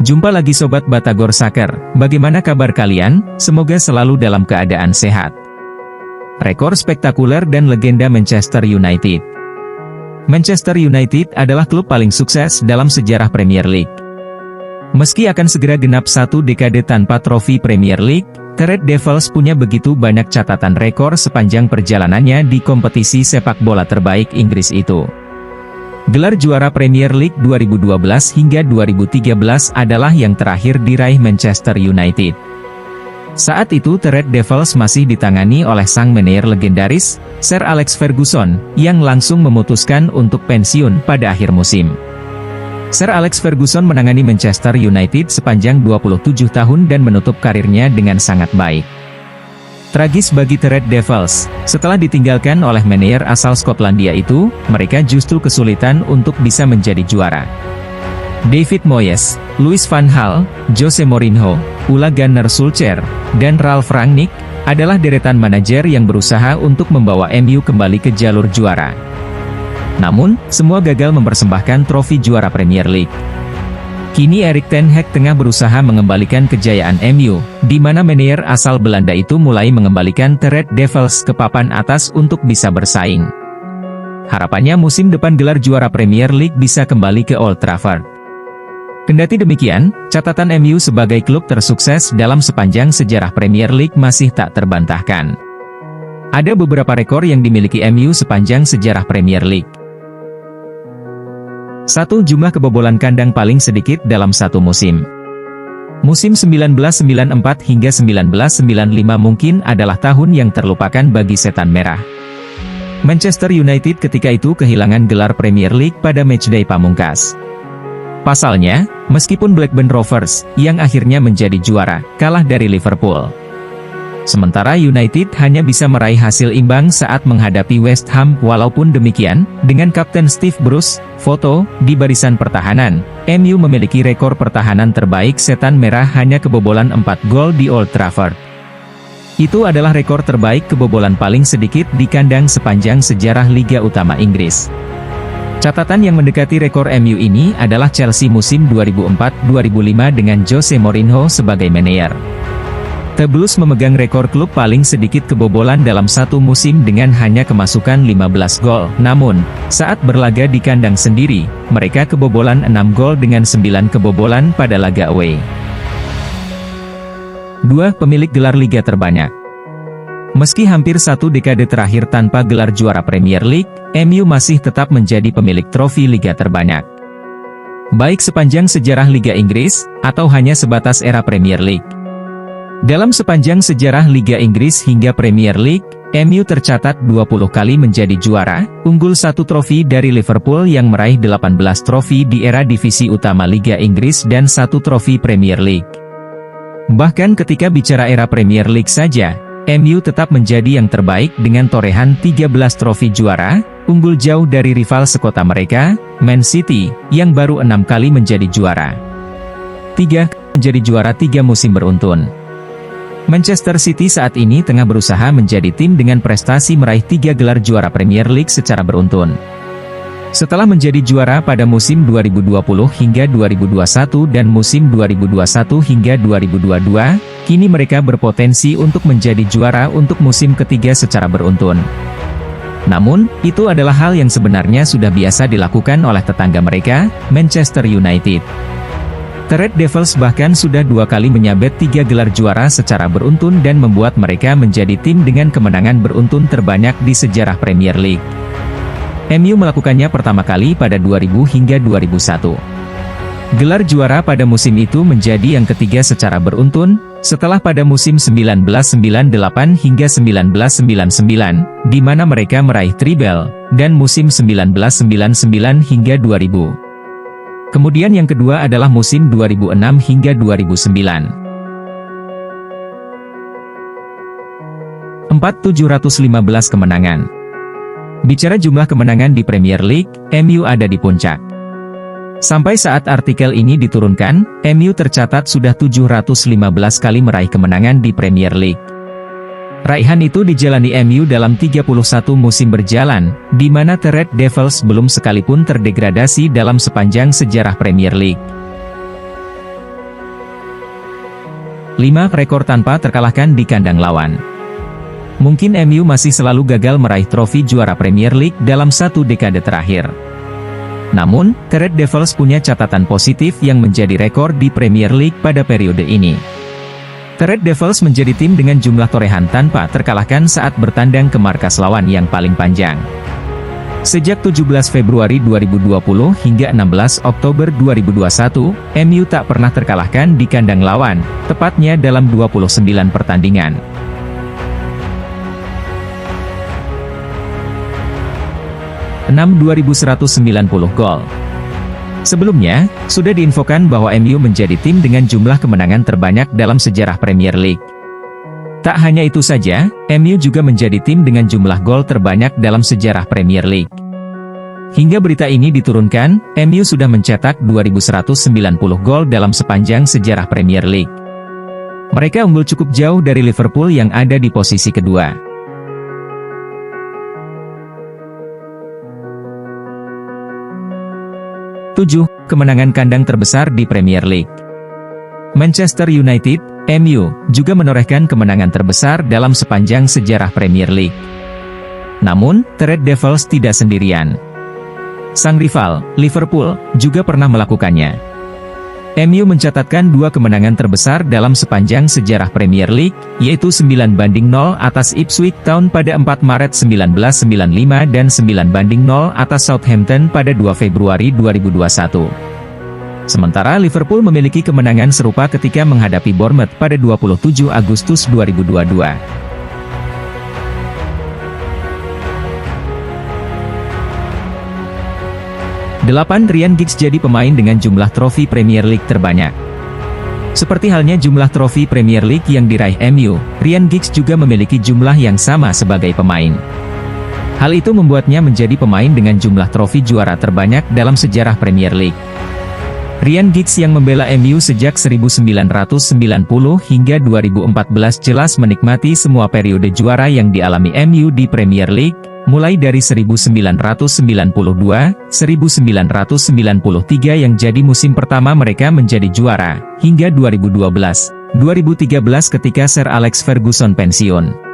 Jumpa lagi Sobat Batagor Soccer, bagaimana kabar kalian? Semoga selalu dalam keadaan sehat. Rekor spektakuler dan legenda Manchester United. Manchester United adalah klub paling sukses dalam sejarah Premier League. Meski akan segera genap satu dekade tanpa trofi Premier League, The Red Devils punya begitu banyak catatan rekor sepanjang perjalanannya di kompetisi sepak bola terbaik Inggris itu. Gelar juara Premier League 2012 hingga 2013 adalah yang terakhir diraih Manchester United. Saat itu The Red Devils masih ditangani oleh sang manajer legendaris, Sir Alex Ferguson, yang langsung memutuskan untuk pensiun pada akhir musim. Sir Alex Ferguson menangani Manchester United sepanjang 27 tahun dan menutup karirnya dengan sangat baik. Tragis bagi The Red Devils, setelah ditinggalkan oleh manajer asal Skotlandia itu, mereka justru kesulitan untuk bisa menjadi juara. David Moyes, Louis van Gaal, Jose Mourinho, Ole Gunnar Solskjaer, dan Ralf Rangnick adalah deretan manajer yang berusaha untuk membawa MU kembali ke jalur juara. Namun, semua gagal mempersembahkan trofi juara Premier League. Kini Erik ten Hag tengah berusaha mengembalikan kejayaan MU, di mana manajer asal Belanda itu mulai mengembalikan The Red Devils ke papan atas untuk bisa bersaing. Harapannya musim depan gelar juara Premier League bisa kembali ke Old Trafford. Kendati demikian, catatan MU sebagai klub tersukses dalam sepanjang sejarah Premier League masih tak terbantahkan. Ada beberapa rekor yang dimiliki MU sepanjang sejarah Premier League. 1. Jumlah kebobolan kandang paling sedikit dalam satu musim. Musim 1994 hingga 1995 mungkin adalah tahun yang terlupakan bagi Setan Merah. Manchester United ketika itu kehilangan gelar Premier League pada matchday pamungkas. Pasalnya, meskipun Blackburn Rovers, yang akhirnya menjadi juara, kalah dari Liverpool. Sementara United hanya bisa meraih hasil imbang saat menghadapi West Ham. Walaupun demikian, dengan Kapten Steve Bruce, foto, di barisan pertahanan, MU memiliki rekor pertahanan terbaik Setan Merah hanya kebobolan 4 gol di Old Trafford. Itu adalah rekor terbaik kebobolan paling sedikit di kandang sepanjang sejarah Liga Utama Inggris. Catatan yang mendekati rekor MU ini adalah Chelsea musim 2004-2005 dengan Jose Mourinho sebagai manajer. The Blues memegang rekor klub paling sedikit kebobolan dalam satu musim dengan hanya kemasukan 15 gol. Namun, saat berlaga di kandang sendiri, mereka kebobolan 6 gol dengan 9 kebobolan pada laga away. 2. Pemilik gelar liga terbanyak. Meski hampir satu dekade terakhir tanpa gelar juara Premier League, MU masih tetap menjadi pemilik trofi liga terbanyak. Baik sepanjang sejarah Liga Inggris, atau hanya sebatas era Premier League. Dalam sepanjang sejarah Liga Inggris hingga Premier League, MU tercatat 20 kali menjadi juara, unggul satu trofi dari Liverpool yang meraih 18 trofi di era divisi utama Liga Inggris dan satu trofi Premier League. Bahkan ketika bicara era Premier League saja, MU tetap menjadi yang terbaik dengan torehan 13 trofi juara, unggul jauh dari rival sekota mereka, Man City, yang baru 6 kali menjadi juara. 3. Menjadi juara 3 musim beruntun. Manchester City saat ini tengah berusaha menjadi tim dengan prestasi meraih 3 gelar juara Premier League secara beruntun. Setelah menjadi juara pada musim 2020 hingga 2021 dan musim 2021 hingga 2022, kini mereka berpotensi untuk menjadi juara untuk musim ketiga secara beruntun. Namun, itu adalah hal yang sebenarnya sudah biasa dilakukan oleh tetangga mereka, Manchester United. The Red Devils bahkan sudah 2 kali menyabet 3 gelar juara secara beruntun dan membuat mereka menjadi tim dengan kemenangan beruntun terbanyak di sejarah Premier League. MU melakukannya pertama kali pada 2000 hingga 2001. Gelar juara pada musim itu menjadi yang ketiga secara beruntun, setelah pada musim 1998 hingga 1999, di mana mereka meraih treble, dan musim 1999 hingga 2000. Kemudian yang kedua adalah musim 2006 hingga 2009. 4. 715 kemenangan. Bicara jumlah kemenangan di Premier League, MU ada di puncak. Sampai saat artikel ini diturunkan, MU tercatat sudah 715 kali meraih kemenangan di Premier League. Raihan itu dijalani MU dalam 31 musim berjalan, di mana The Red Devils belum sekalipun terdegradasi dalam sepanjang sejarah Premier League. 5 rekor tanpa terkalahkan di kandang lawan. Mungkin MU masih selalu gagal meraih trofi juara Premier League dalam satu dekade terakhir. Namun, The Red Devils punya catatan positif yang menjadi rekor di Premier League pada periode ini. The Red Devils menjadi tim dengan jumlah torehan tanpa terkalahkan saat bertandang ke markas lawan yang paling panjang. Sejak 17 Februari 2020 hingga 16 Oktober 2021, MU tak pernah terkalahkan di kandang lawan, tepatnya dalam 29 pertandingan. (6) 2.190 gol. Sebelumnya, sudah diinfokan bahwa MU menjadi tim dengan jumlah kemenangan terbanyak dalam sejarah Premier League. Tak hanya itu saja, MU juga menjadi tim dengan jumlah gol terbanyak dalam sejarah Premier League. Hingga berita ini diturunkan, MU sudah mencetak 2.190 gol dalam sepanjang sejarah Premier League. Mereka unggul cukup jauh dari Liverpool yang ada di posisi kedua. 7. Kemenangan kandang terbesar di Premier League. Manchester United, MU, juga menorehkan kemenangan terbesar dalam sepanjang sejarah Premier League. Namun, The Red Devils tidak sendirian. Sang rival, Liverpool, juga pernah melakukannya. MU mencatatkan 2 kemenangan terbesar dalam sepanjang sejarah Premier League, yaitu 9-0 atas Ipswich Town pada 4 Maret 1995 dan 9-0 atas Southampton pada 2 Februari 2021. Sementara Liverpool memiliki kemenangan serupa ketika menghadapi Bournemouth pada 27 Agustus 2022. Ryan Giggs jadi pemain dengan jumlah trofi Premier League terbanyak. Seperti halnya jumlah trofi Premier League yang diraih MU, Ryan Giggs juga memiliki jumlah yang sama sebagai pemain. Hal itu membuatnya menjadi pemain dengan jumlah trofi juara terbanyak dalam sejarah Premier League. Ryan Giggs yang membela MU sejak 1990 hingga 2014 jelas menikmati semua periode juara yang dialami MU di Premier League, mulai dari 1992, 1993 yang jadi musim pertama mereka menjadi juara, hingga 2012, 2013 ketika Sir Alex Ferguson pensiun.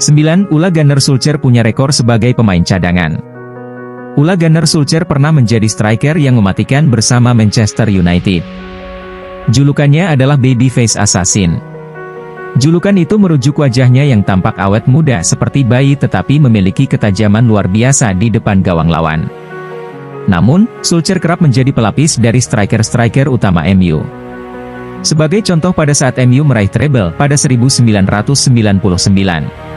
9. Ole Gunnar Solskjaer punya rekor sebagai pemain cadangan. Ole Gunnar Solskjaer pernah menjadi striker yang mematikan bersama Manchester United. Julukannya adalah Babyface Assassin. Julukan itu merujuk wajahnya yang tampak awet muda seperti bayi tetapi memiliki ketajaman luar biasa di depan gawang lawan. Namun, Solskjaer kerap menjadi pelapis dari striker-striker utama MU. Sebagai contoh pada saat MU meraih treble pada 1999.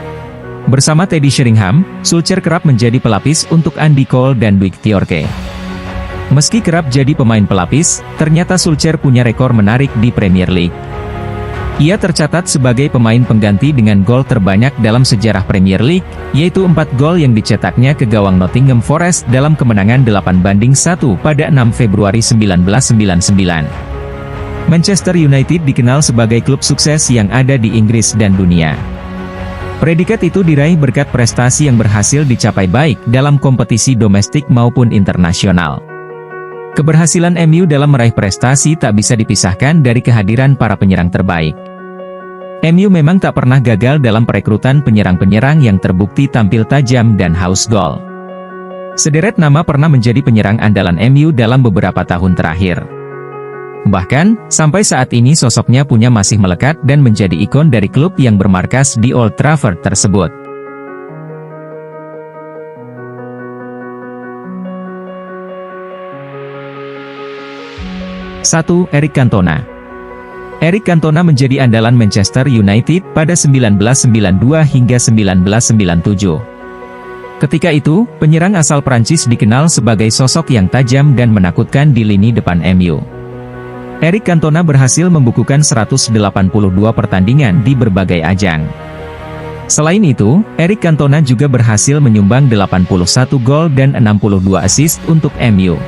Bersama Teddy Sheringham, Solskjaer kerap menjadi pelapis untuk Andy Cole dan Dwight Yorke. Meski kerap jadi pemain pelapis, ternyata Solskjaer punya rekor menarik di Premier League. Ia tercatat sebagai pemain pengganti dengan gol terbanyak dalam sejarah Premier League, yaitu 4 gol yang dicetaknya ke gawang Nottingham Forest dalam kemenangan 8-1 pada 6 Februari 1999. Manchester United dikenal sebagai klub sukses yang ada di Inggris dan dunia. Predikat itu diraih berkat prestasi yang berhasil dicapai baik dalam kompetisi domestik maupun internasional. Keberhasilan MU dalam meraih prestasi tak bisa dipisahkan dari kehadiran para penyerang terbaik. MU memang tak pernah gagal dalam perekrutan penyerang-penyerang yang terbukti tampil tajam dan haus gol. Sederet nama pernah menjadi penyerang andalan MU dalam beberapa tahun terakhir. Bahkan, sampai saat ini sosoknya punya masih melekat dan menjadi ikon dari klub yang bermarkas di Old Trafford tersebut. Satu, Eric Cantona. Eric Cantona menjadi andalan Manchester United pada 1992 hingga 1997. Ketika itu, penyerang asal Prancis dikenal sebagai sosok yang tajam dan menakutkan di lini depan MU. Eric Cantona berhasil membukukan 182 pertandingan di berbagai ajang. Selain itu, Eric Cantona juga berhasil menyumbang 81 gol dan 62 assist untuk MU.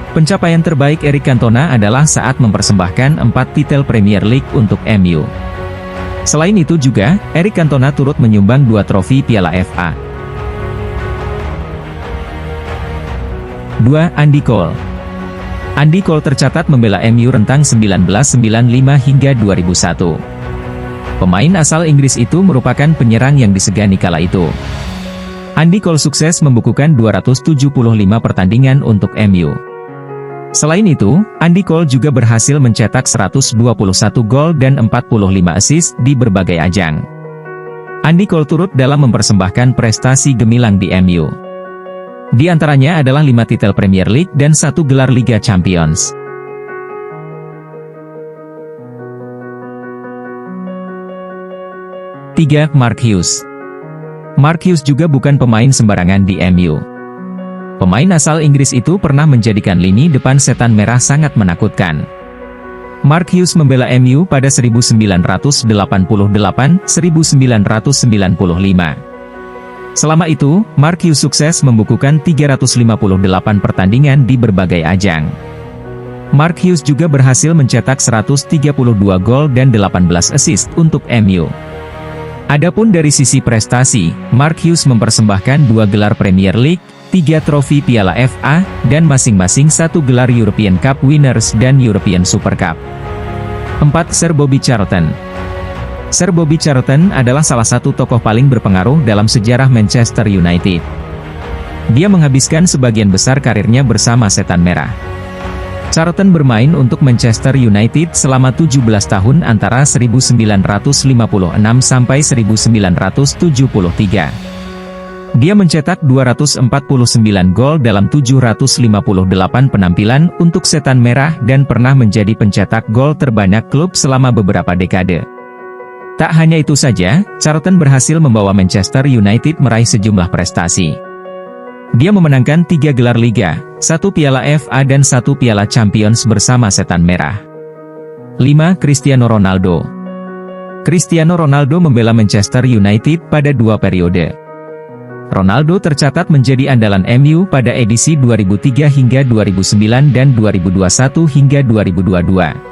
Pencapaian terbaik Eric Cantona adalah saat mempersembahkan 4 titel Premier League untuk MU. Selain itu juga, Eric Cantona turut menyumbang 2 trofi Piala FA. 2. Andy Cole. Andy Cole tercatat membela MU rentang 1995 hingga 2001. Pemain asal Inggris itu merupakan penyerang yang disegani kala itu. Andy Cole sukses membukukan 275 pertandingan untuk MU. Selain itu, Andy Cole juga berhasil mencetak 121 gol dan 45 assist di berbagai ajang. Andy Cole turut dalam mempersembahkan prestasi gemilang di MU. Di antaranya adalah 5 titel Premier League dan 1 gelar Liga Champions. Tiga. Mark Hughes. Mark Hughes juga bukan pemain sembarangan di MU. Pemain asal Inggris itu pernah menjadikan lini depan setan merah sangat menakutkan. Mark Hughes membela MU pada 1988-1995. Selama itu, Mark Hughes sukses membukukan 358 pertandingan di berbagai ajang. Mark Hughes juga berhasil mencetak 132 gol dan 18 assist untuk MU. Adapun dari sisi prestasi, Mark Hughes mempersembahkan 2 gelar Premier League, 3 trofi Piala FA, dan masing-masing 1 gelar European Cup Winners dan European Super Cup. 4. Sir Bobby Charlton. Sir Bobby Charlton adalah salah satu tokoh paling berpengaruh dalam sejarah Manchester United. Dia menghabiskan sebagian besar karirnya bersama Setan Merah. Charlton bermain untuk Manchester United selama 17 tahun antara 1956 sampai 1973. Dia mencetak 249 gol dalam 758 penampilan untuk Setan Merah dan pernah menjadi pencetak gol terbanyak klub selama beberapa dekade. Tak hanya itu saja, Charlton berhasil membawa Manchester United meraih sejumlah prestasi. Dia memenangkan 3 gelar Liga, 1 Piala FA dan 1 Piala Champions bersama Setan Merah. 5. Cristiano Ronaldo. Cristiano Ronaldo membela Manchester United pada 2 periode. Ronaldo tercatat menjadi andalan MU pada edisi 2003 hingga 2009 dan 2021 hingga 2022.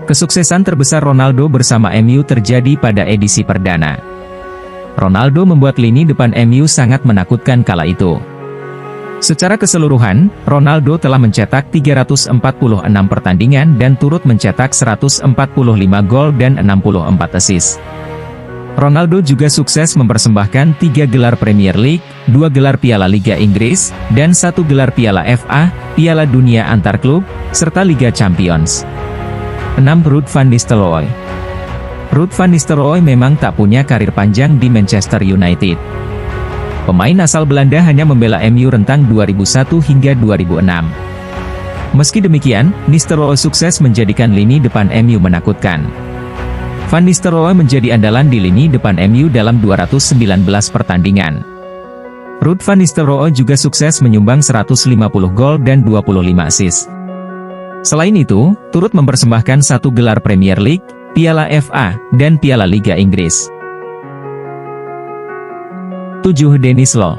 Kesuksesan terbesar Ronaldo bersama MU terjadi pada edisi perdana. Ronaldo membuat lini depan MU sangat menakutkan kala itu. Secara keseluruhan, Ronaldo telah mencetak 346 pertandingan dan turut mencetak 145 gol dan 64 assist. Ronaldo juga sukses mempersembahkan 3 gelar Premier League, 2 gelar Piala Liga Inggris, dan 1 gelar Piala FA, Piala Dunia Antar Klub, serta Liga Champions. 6. Ruud van Nistelrooy. Ruud van Nistelrooy memang tak punya karir panjang di Manchester United. Pemain asal Belanda hanya membela MU rentang 2001 hingga 2006. Meski demikian, Nistelrooy sukses menjadikan lini depan MU menakutkan. Van Nistelrooy menjadi andalan di lini depan MU dalam 219 pertandingan. Ruud van Nistelrooy juga sukses menyumbang 150 gol dan 25 assist. Selain itu, turut mempersembahkan 1 gelar Premier League, Piala FA, dan Piala Liga Inggris. 7. Denis Law.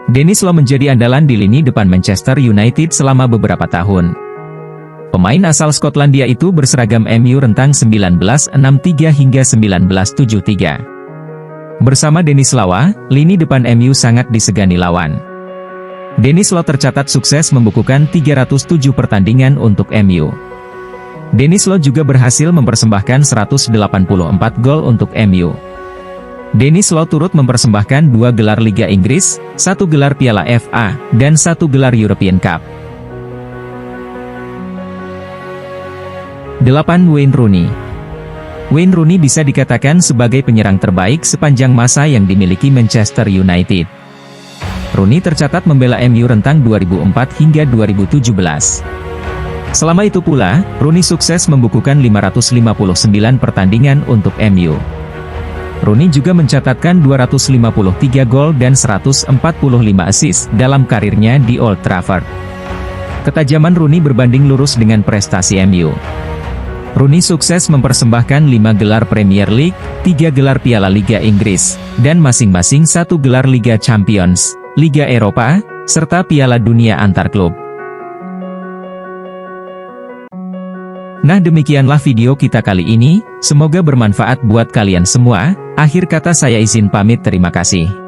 Denis Law menjadi andalan di lini depan Manchester United selama beberapa tahun. Pemain asal Skotlandia itu berseragam MU rentang 1963 hingga 1973. Bersama Denis Law, lini depan MU sangat disegani lawan. Denis Law tercatat sukses membukukan 307 pertandingan untuk MU. Denis Law juga berhasil mempersembahkan 184 gol untuk MU. Denis Law turut mempersembahkan 2 gelar Liga Inggris, 1 gelar Piala FA, dan 1 gelar European Cup. 8. Wayne Rooney. Wayne Rooney bisa dikatakan sebagai penyerang terbaik sepanjang masa yang dimiliki Manchester United. Rooney tercatat membela MU rentang 2004 hingga 2017. Selama itu pula, Rooney sukses membukukan 559 pertandingan untuk MU. Rooney juga mencatatkan 253 gol dan 145 assist dalam karirnya di Old Trafford. Ketajaman Rooney berbanding lurus dengan prestasi MU. Rooney sukses mempersembahkan 5 gelar Premier League, 3 gelar Piala Liga Inggris, dan masing-masing 1 gelar Liga Champions, Liga Eropa, serta Piala Dunia Antar Klub. Nah, demikianlah video kita kali ini, semoga bermanfaat buat kalian semua. Akhir kata saya izin pamit, terima kasih.